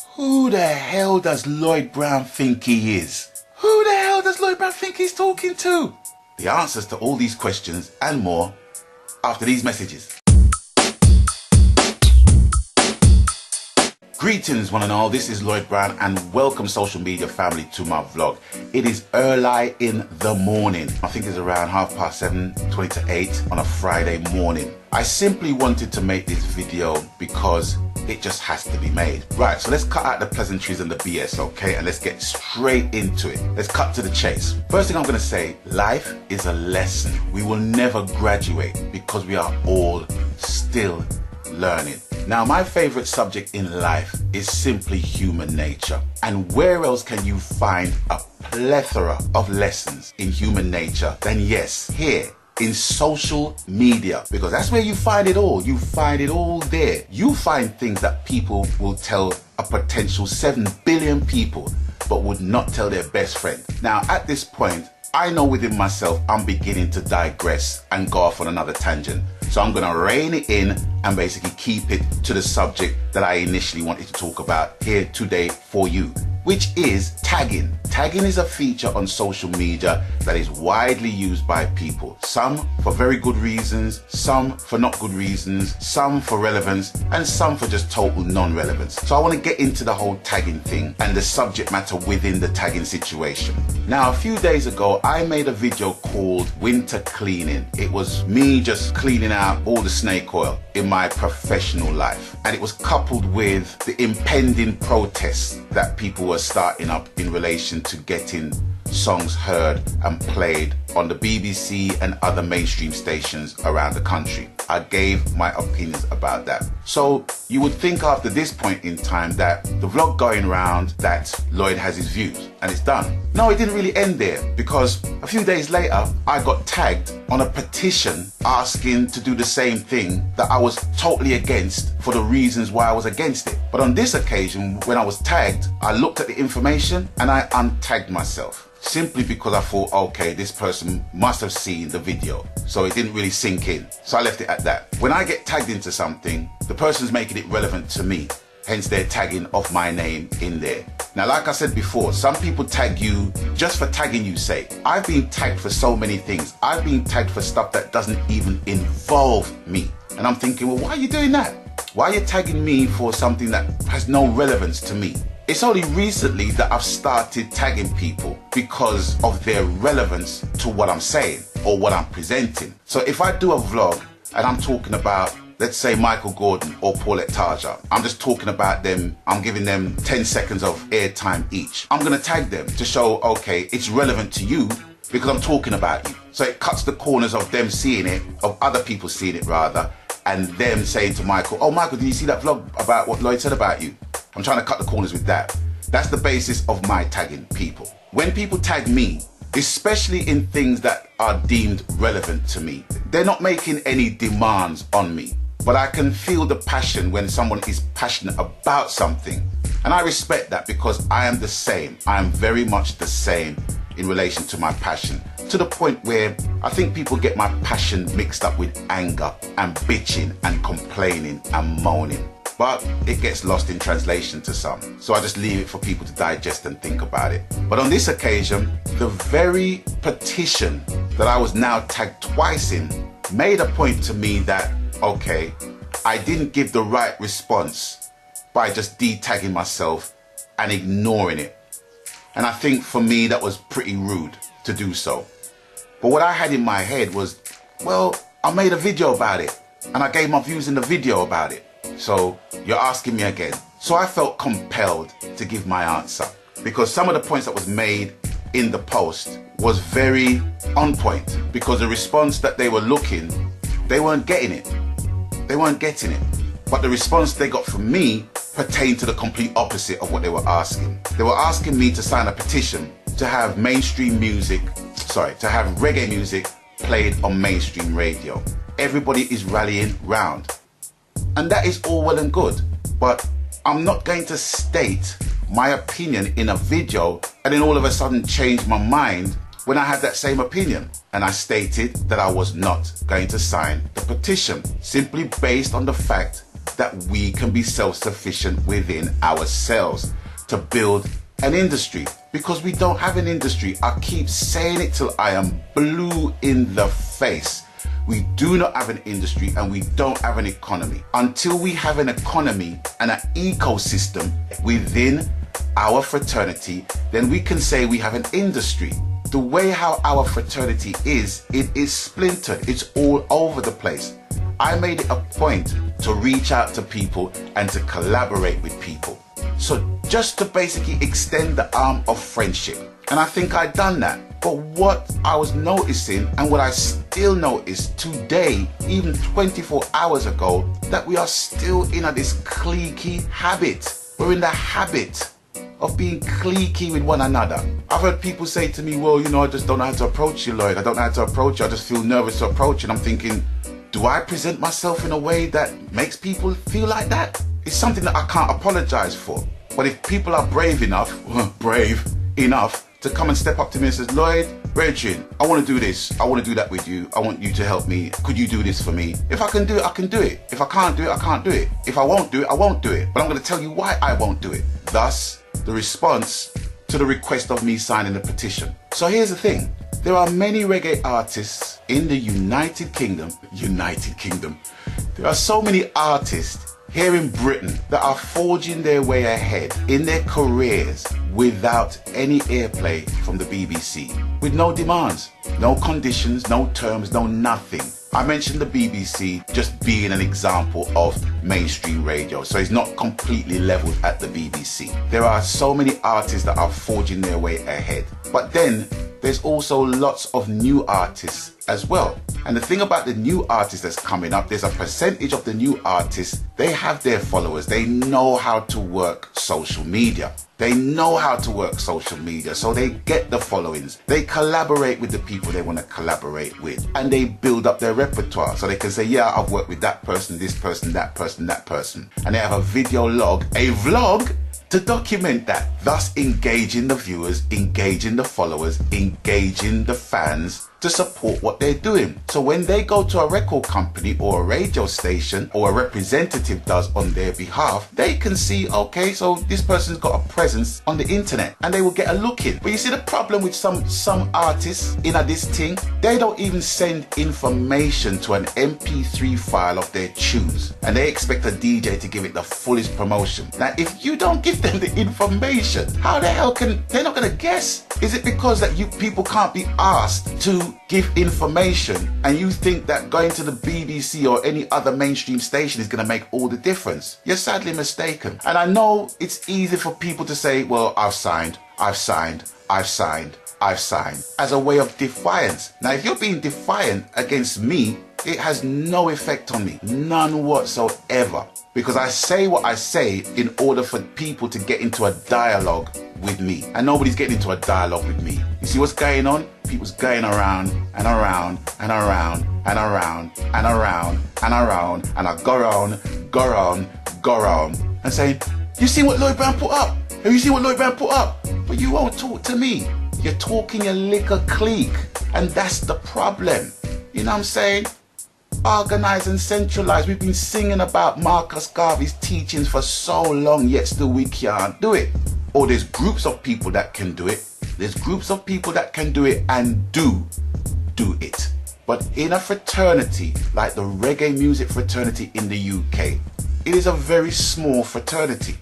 Who the hell does Lloyd Brown think he is? Who the hell does Lloyd Brown think he's talking to? The answers to all these questions and more after these messages. Greetings one and all, this is Lloyd Brown and welcome social media family to my vlog. It is early in the morning. I think it's around 7:30, 20 to 8 on a Friday morning. I simply wanted to make this video because it just has to be made. Right, so let's cut out the pleasantries and the BS, okay? And let's get straight into it. Let's cut to the chase. First thing I'm gonna say, life is a lesson. We will never graduate because we are all still learning. Now, my favorite subject in life is simply human nature. And where else can you find a plethora of lessons in human nature than, yes, here in social media? Because that's where you find it all. You find it all there. You find things that people will tell a potential 7 billion people, but would not tell their best friend. Now, at this point, I know within myself I'm beginning to digress and go off on another tangent. So I'm gonna rein it in and basically keep it to the subject that I initially wanted to talk about here today for you, which is tagging. Tagging is a feature on social media that is widely used by people. Some for very good reasons, some for not good reasons, some for relevance, and some for just total non-relevance. So I want to get into the whole tagging thing and the subject matter within the tagging situation. Now, a few days ago, I made a video called Winter Cleaning. It was me just cleaning out all the snake oil in my professional life. And it was coupled with the impending protests that people were starting up in relation to getting songs heard and played on the BBC and other mainstream stations around the country. I gave my opinions about that. So you would think after this point in time that the vlog going around that Lloyd has his views and it's done. No, it didn't really end there, because a few days later I got tagged on a petition asking to do the same thing that I was totally against for the reasons why I was against it. But on this occasion, when I was tagged, I looked at the information and I untagged myself. Simply because I thought, okay, this person must have seen the video, so it didn't really sink in. So I left it at that. When I get tagged into something, the person's making it relevant to me, hence they're tagging of my name in there. Now, like I said before, some people tag you just for tagging you's sake. I've been tagged for so many things. I've been tagged for stuff that doesn't even involve me. And I'm thinking, well, why are you doing that? Why are you tagging me for something that has no relevance to me? It's only recently that I've started tagging people because of their relevance to what I'm saying or what I'm presenting. So if I do a vlog and I'm talking about, let's say, Michael Gordon or Paulette Tarja, I'm just talking about them, I'm giving them 10 seconds of airtime each. I'm gonna tag them to show, okay, it's relevant to you because I'm talking about you. So it cuts the corners of them seeing it, of other people seeing it rather, and them saying to Michael, oh Michael, did you see that vlog about what Lloyd said about you? I'm trying to cut the corners with that. That's the basis of my tagging people. When people tag me, especially in things that are deemed relevant to me, they're not making any demands on me. But I can feel the passion when someone is passionate about something. And I respect that because I am the same. I am very much the same in relation to my passion. To the point where I think people get my passion mixed up with anger and bitching and complaining and moaning. But it gets lost in translation to some. So I just leave it for people to digest and think about it. But on this occasion, the very petition that I was now tagged twice in made a point to me that, okay, I didn't give the right response by just de-tagging myself and ignoring it. And I think for me that was pretty rude to do so. But what I had in my head was, well, I made a video about it and I gave my views in the video about it. So you're asking me again. So I felt compelled to give my answer because some of the points that was made in the post was very on point, because the response that they were looking, they weren't getting it. They weren't getting it. But the response they got from me pertained to the complete opposite of what they were asking. They were asking me to sign a petition to have mainstream music, to have reggae music played on mainstream radio. Everybody is rallying round. And that is all well and good, but I'm not going to state my opinion in a video and then all of a sudden change my mind when I had that same opinion. And I stated that I was not going to sign the petition, simply based on the fact that we can be self-sufficient within ourselves to build an industry, because we don't have an industry. I keep saying it till I am blue in the face. We do not have an industry and we don't have an economy. Until we have an economy and an ecosystem within our fraternity, then we can say we have an industry. The way how our fraternity is, it is splintered. It's all over the place. I made it a point to reach out to people and to collaborate with people. So just to basically extend the arm of friendship. And I think I'd done that. But what I was noticing, and what I still notice today, even 24 hours ago, that we are still in this cliquey habit. We're in the habit of being cliquey with one another. I've heard people say to me, well, I just don't know how to approach you, Lloyd. I don't know how to approach you. I just feel nervous to approach you. And I'm thinking, do I present myself in a way that makes people feel like that? It's something that I can't apologize for. But if people are brave enough to come and step up to me and says, Lloyd, Brethren, I want to do this. I want to do that with you. I want you to help me. Could you do this for me? If I can do it, I can do it. If I can't do it, I can't do it. If I won't do it, I won't do it. But I'm going to tell you why I won't do it. Thus, the response to the request of me signing the petition. So here's the thing. There are many reggae artists in the United Kingdom. There are so many artists here in Britain that are forging their way ahead in their careers without any airplay from the BBC, with no demands, no conditions, no terms, no nothing. I mentioned the BBC just being an example of mainstream radio, so it's not completely leveled at the BBC. There are so many artists that are forging their way ahead. But then there's also lots of new artists as well. And the thing about the new artists that's coming up, there's a percentage of the new artists, they have their followers. They know how to work social media. They know how to work social media, so they get the followings. They collaborate with the people they want to collaborate with, and they build up their repertoire so they can say, yeah, I've worked with that person, this person, that person, that person. And they have a video log, a vlog, to document that, thus engaging the viewers, engaging the followers, engaging the fans to support what they're doing. So when they go to a record company or a radio station, or a representative does on their behalf, they can see, okay, so this person's got a presence on the internet, and they will get a look in. But you see the problem with some artists in this thing, they don't even send information to an MP3 file of their tunes, and they expect a DJ to give it the fullest promotion. Now, if you don't give them the information, how the hell can they're not gonna guess? Is it because that people can't be asked to give information, and you think that going to the BBC or any other mainstream station is going to make all the difference? You're sadly mistaken. And I know it's easy for people to say, well, I've signed, as a way of defiance. Now, if you're being defiant against me, it has no effect on me, none whatsoever, because I say what I say in order for people to get into a dialogue with me, and nobody's getting into a dialogue with me. You see what's going on? People's going around and around and around and around and around and around, and I go around and saying, you see what Lloyd Brown put up? Have you seen what Lloyd Brown put up? But you won't talk to me. You're talking a liquor clique, and that's the problem. You know what I'm saying? Organize and centralize. We've been singing about Marcus Garvey's teachings for so long, yet still we can't do it. Or there's groups of people that can do it. There's groups of people that can do it and do it. But in a fraternity like the reggae music fraternity in the UK, it is a very small fraternity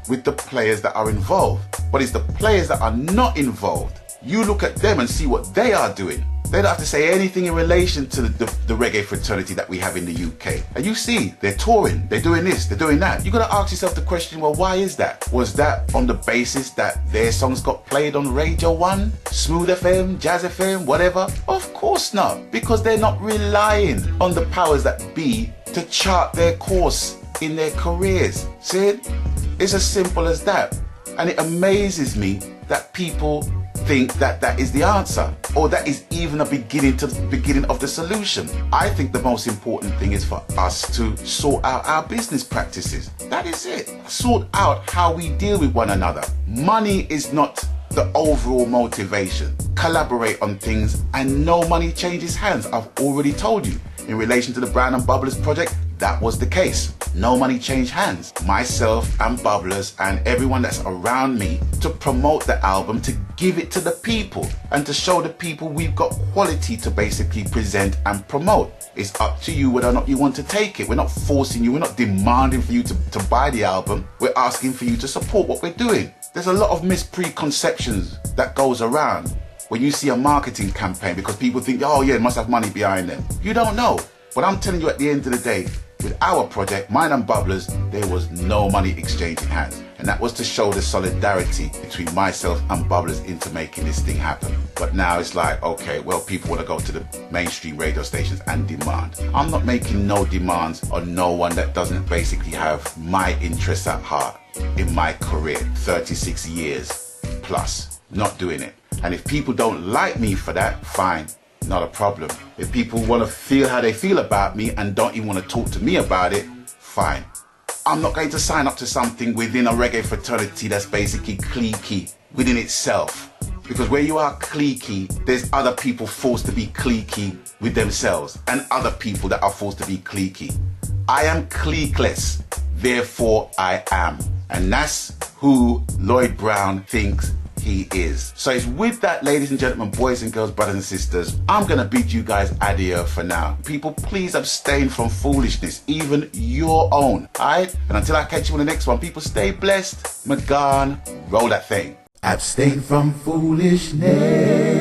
with the players that are involved. But it's the players that are not involved. You look at them and see what they are doing. They don't have to say anything in relation to the reggae fraternity that we have in the UK. And you see, they're touring, they're doing this, they're doing that. You've got to ask yourself the question, well, why is that? Was that on the basis that their songs got played on Radio 1, Smooth FM, Jazz FM, whatever? Of course not, because they're not relying on the powers that be to chart their course in their careers. See, it's as simple as that. And it amazes me that people think that that is the answer, or that is even a beginning of the solution. I think the most important thing is for us to sort out our business practices. That is it. Sort out how we deal with one another. Money is not the overall motivation. Collaborate on things and no money changes hands. I've already told you in relation to the Brown and Bubblers project, that was the case. no money changed hands. Myself and Bubblers and everyone that's around me to promote the album, to give it to the people and to show the people we've got quality to basically present and promote. It's up to you whether or not you want to take it. We're not forcing you, we're not demanding for you to buy the album. We're asking for you to support what we're doing. There's a lot of mispreconceptions that goes around when you see a marketing campaign because people think, oh yeah, it must have money behind them. You don't know. But I'm telling you, at the end of the day, with our project, mine and Bubblers, there was no money exchanging hands. And that was to show the solidarity between myself and Bubblers into making this thing happen. But now it's like, okay, well, people want to go to the mainstream radio stations and demand. I'm not making no demands on no one that doesn't basically have my interests at heart in my career, 36 years plus, not doing it. And if people don't like me for that, fine. Not a problem. If people want to feel how they feel about me and don't even want to talk to me about it, fine. I'm not going to sign up to something within a reggae fraternity that's basically cliquey within itself. Because where you are cliquey, there's other people forced to be cliquey with themselves and other people that are forced to be cliquey. I am cliqueless, therefore I am. And that's who Lloyd Brown thinks he is. So it's with that, ladies and gentlemen, boys and girls, brothers and sisters, I'm gonna bid you guys adieu for now. People, please abstain from foolishness, even your own. Alright? And until I catch you on the next one, people stay blessed. McGahn, roll that thing. Abstain from foolishness.